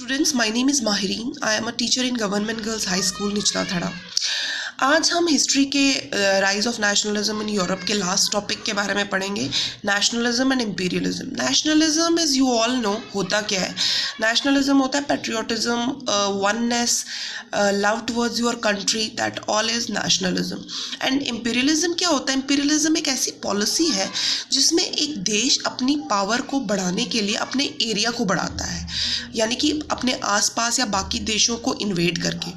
Students, my name is Mahirin. I am a teacher in Government Girls High School, निचला थड़ा। आज हम history के rise of nationalism in Europe के last topic के बारे में पढ़ेंगे, nationalism and imperialism. Nationalism is you all know होता क्या है। नेशनलिज्म होता है patriotism, oneness, love towards your country, that all is nationalism. And imperialism क्या होता है? इम्पीरियलिज्म एक ऐसी पॉलिसी है जिसमें एक देश अपनी पावर को बढ़ाने के लिए अपने एरिया को बढ़ाता है, यानी कि अपने आसपास या बाकी देशों को इन्वेड करके,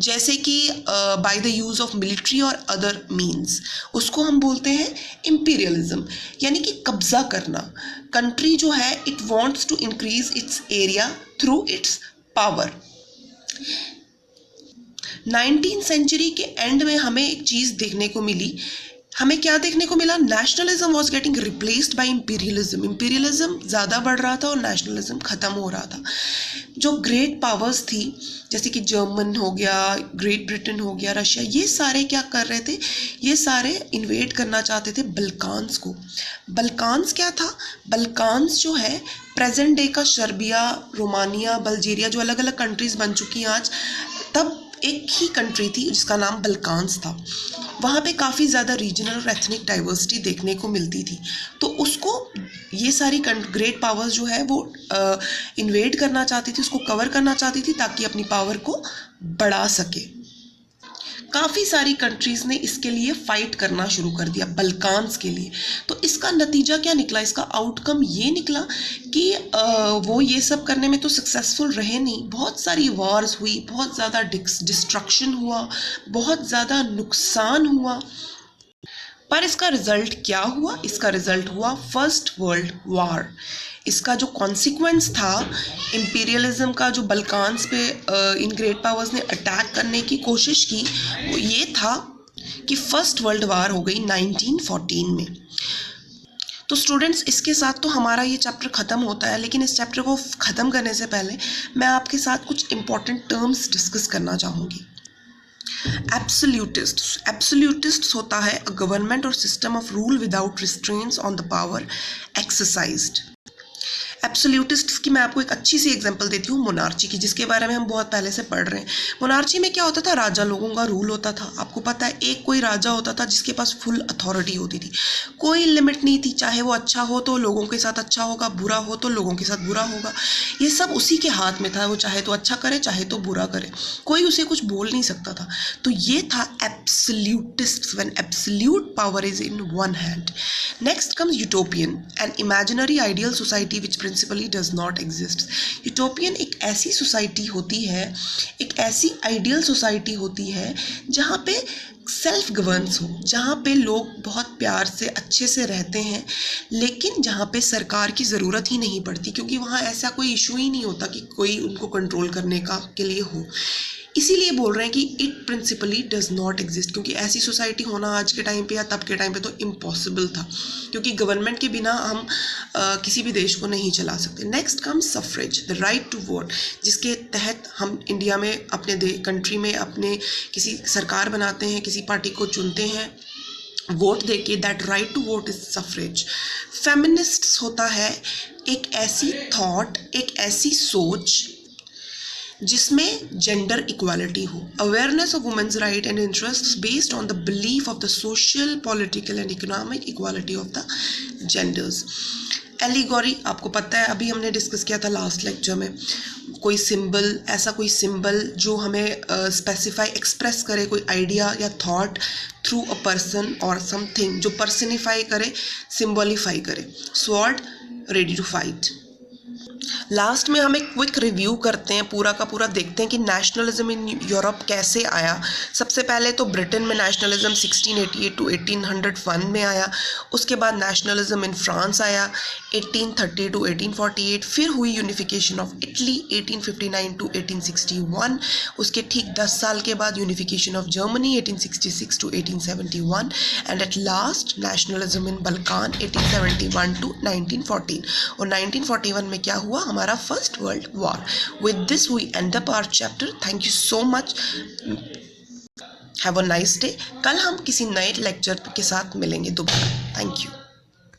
जैसे कि by the use of military और अदर मीन्स, उसको हम बोलते हैं इम्पीरियलिज्म, यानी कि कब्जा करना। कंट्री जो है it wants to increase its area through its power. 19th century के एंड में हमें एक चीज़ देखने को मिली। हमें क्या देखने को मिला? Nationalism was getting replaced by imperialism. Imperialism ज़्यादा बढ़ रहा था और नेशनलिज्म ख़त्म हो रहा था। जो ग्रेट पावर्स थी, जैसे कि जर्मन हो गया, ग्रेट ब्रिटेन हो गया, रशिया, ये सारे क्या कर रहे थे? ये सारे इन्वेड करना चाहते थे बल्कान्स को। बल्कान्स क्या था? बल्कान्स जो है प्रेजेंट डे का सर्बिया, रोमानिया, बल्गेरिया, जो अलग अलग कंट्रीज़ बन चुकी हैं आज, तब एक ही कंट्री थी जिसका नाम बल्कान्स था। वहाँ पे काफ़ी ज़्यादा रीजनल और एथनिक डाइवर्सिटी देखने को मिलती थी। तो उसको ये सारी ग्रेट पावर्स जो है वो इन्वेड करना चाहती थी, उसको कवर करना चाहती थी ताकि अपनी पावर को बढ़ा सके। काफ़ी सारी कंट्रीज़ ने इसके लिए फ़ाइट करना शुरू कर दिया, बल्कान्स के लिए। तो इसका नतीजा क्या निकला? इसका आउटकम ये निकला कि वो ये सब करने में तो सक्सेसफुल रहे नहीं। बहुत सारी वॉर्स हुई, बहुत ज़्यादा डिस्ट्रक्शन हुआ, बहुत ज़्यादा नुकसान हुआ। पर इसका रिज़ल्ट क्या हुआ? इसका रिज़ल्ट हुआ फर्स्ट वर्ल्ड वॉर। इसका जो कॉन्सिक्वेंस था इम्पीरियलिज्म का, जो बल्कान्स पे इन ग्रेट पावर्स ने अटैक करने की कोशिश की, वो ये था कि फर्स्ट वर्ल्ड वॉर हो गई 1914 में। तो स्टूडेंट्स, इसके साथ तो हमारा ये चैप्टर ख़त्म होता है, लेकिन इस चैप्टर को ख़त्म करने से पहले मैं आपके साथ कुछ इंपॉर्टेंट टर्म्स डिस्कस करना चाहूँगी। एब्सोल्यूटिस्ट्स होता है अ गवर्नमेंट और system of rule without restraints on the power exercised. Absolutists की मैं आपको एक अच्छी सी एग्जांपल देती हूँ, मोनार्ची की, जिसके बारे में हम बहुत पहले से पढ़ रहे हैं। मोनार्ची में क्या होता था? राजा लोगों का रूल होता था। आपको पता है, एक कोई राजा होता था जिसके पास फुल अथॉरिटी होती थी, कोई लिमिट नहीं थी। चाहे वो अच्छा हो तो लोगों के साथ अच्छा होगा, बुरा हो तो लोगों के साथ बुरा होगा। ये सब उसी के हाथ में था। वो चाहे तो अच्छा करे, चाहे तो बुरा करे, कोई उसे कुछ बोल नहीं सकता था। तो ये था absolutists, when absolute power is in one hand. Next comes utopian, an imaginary ideal society which principally does not exist. Utopian एक ऐसी सोसाइटी होती है, एक ऐसी आइडियल सोसाइटी होती है जहाँ पे सेल्फ गवर्नेंस हो, जहाँ पे लोग बहुत प्यार से अच्छे से रहते हैं, लेकिन जहाँ पे सरकार की ज़रूरत ही नहीं पड़ती, क्योंकि वहाँ ऐसा कोई इशू ही नहीं होता कि कोई उनको कंट्रोल करने का के लिए हो। इसीलिए बोल रहे हैं कि it principally does not exist, क्योंकि ऐसी सोसाइटी होना आज के टाइम पे या तब के टाइम पे तो इम्पॉसिबल था, क्योंकि गवर्नमेंट के बिना हम किसी भी देश को नहीं चला सकते। Next comes suffrage, the right to vote, जिसके तहत हम इंडिया में अपने कंट्री में अपने किसी सरकार बनाते हैं, किसी पार्टी को चुनते हैं वोट देके। That right to vote is suffrage. Feminists होता है एक ऐसी थॉट, एक ऐसी सोच जिसमें जेंडर इक्वालिटी हो, awareness of women's right and interests based on the belief of the social, political and economic equality of the genders. Allegory आपको पता है, अभी हमने डिस्कस किया था लास्ट लेक्चर में। कोई सिंबल, ऐसा कोई सिंबल जो हमें स्पेसिफाई एक्सप्रेस करे कोई आइडिया या थॉट थ्रू अ पर्सन और समथिंग, जो पर्सनिफाई करे, सिम्बॉलिफाई करे। Sword, ready to fight. Last में हम एक क्विक रिव्यू करते हैं, पूरा का पूरा देखते हैं कि नेशनलिज्म इन यूरोप कैसे आया। सबसे पहले तो ब्रिटेन में नेशनलिज्म 1688 टू 1801 में आया। उसके बाद नेशनलिज्म इन फ्रांस आया 1830 टू 1848। फिर हुई यूनिफिकेशन ऑफ इटली 1859 टू 1861। उसके ठीक 10 साल के बाद unification of Germany 1866 to 1871। And at last nationalism in Balkan 1871 to 1914। और 1941 में क्या हुआ? हमारा first world war. With this we end up our chapter. Thank you so much, have a nice day. कल हम किसी नए लेक्चर के साथ मिलेंगे दोबारा। Thank you.